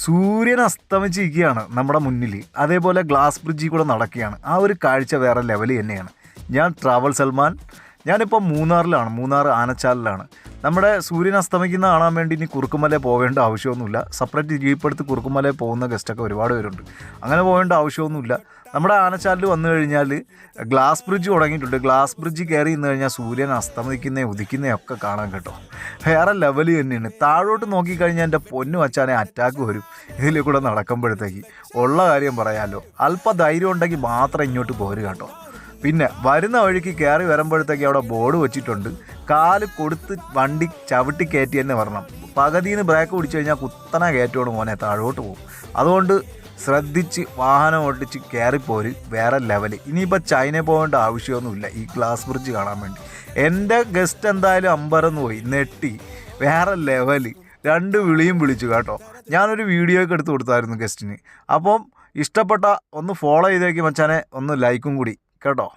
സൂര്യൻ അസ്തമിച്ചിരിക്കുകയാണ് നമ്മുടെ മുന്നിൽ. അതേപോലെ ഗ്ലാസ് ബ്രിഡ്ജിൽ കൂടെ നടക്കുകയാണ്. ആ ഒരു കാഴ്ച വേറെ ലെവൽ തന്നെയാണ്. ഞാൻ ട്രാവൽ സൽമാൻ. ഞാനിപ്പോൾ മൂന്നാറിലാണ്. മൂന്നാർ ആനച്ചാലിലാണ്. നമ്മുടെ സൂര്യൻ അസ്തമിക്കുന്ന കാണാൻ വേണ്ടി ഇനി കുറുക്കുമലയിൽ പോകേണ്ട ആവശ്യമൊന്നുമില്ല. സെപ്പറേറ്റ് ജീപ്പ് എടുത്ത് കുറുക്കുമലയിൽ പോകുന്ന ഗസ്റ്റൊക്കെ ഒരുപാട് പേരുണ്ട്. അങ്ങനെ പോകേണ്ട ആവശ്യമൊന്നുമില്ല. നമ്മുടെ ആനച്ചാലിൽ വന്നു കഴിഞ്ഞാൽ ഗ്ലാസ് ബ്രിഡ്ജ് തുടങ്ങിയിട്ടുണ്ട്. ഗ്ലാസ് ബ്രിഡ്ജ് കയറി നിന്ന് കഴിഞ്ഞാൽ സൂര്യൻ അസ്തമിക്കുന്നതും ഉദിക്കുന്നതും ഒക്കെ കാണാൻ കേട്ടോ. വേറെ ലെവൽ തന്നെയാണ്. താഴോട്ട് നോക്കിക്കഴിഞ്ഞാൽ എൻ്റെ പൊന്നു വച്ചാനെ അറ്റാക്ക് വരും ഇതിൽ കൂടെ നടക്കുമ്പോഴത്തേക്ക്. ഉള്ള കാര്യം പറയാമല്ലോ. അല്പം ധൈര്യം ഉണ്ടെങ്കിൽ മാത്രം ഇങ്ങോട്ട് പോരുക കേട്ടോ. പിന്നെ വരുന്ന വഴിക്ക് കയറി വരുമ്പോഴത്തേക്ക് അവിടെ ബോർഡ് വെച്ചിട്ടുണ്ട്. കാല് കൊടുത്ത് വണ്ടി ചവിട്ടി കയറ്റി തന്നെ വരണം. പകുതിയിൽ നിന്ന് ബ്രേക്ക് പിടിച്ചു കഴിഞ്ഞാൽ കുത്തന കയറ്റോട് മോനെ താഴോട്ട് പോകും. അതുകൊണ്ട് ശ്രദ്ധിച്ച് വാഹനം ഓടിച്ച് കയറിപ്പോര്. വേറെ ലെവൽ. ഇനിയിപ്പോൾ ചൈനയിൽ പോകേണ്ട ആവശ്യമൊന്നുമില്ല ഈ ഗ്ലാസ് ബ്രിഡ്ജ് കാണാൻ വേണ്ടി. എൻ്റെ ഗസ്റ്റ് എന്തായാലും അമ്പരന്ന് പോയി നെട്ടി. വേറെ ലെവൽ. 2 വിളിയും വിളിച്ചു കേട്ടോ. ഞാനൊരു വീഡിയോ ഒക്കെ എടുത്ത് കൊടുത്തായിരുന്നു ഗസ്റ്റിന്. അപ്പം ഇഷ്ടപ്പെട്ട ഒന്ന് ഫോളോ ചെയ്തേക്ക് മച്ചാനെ. ഒന്ന് ലൈക്കും കൂടി കേട്ടോ.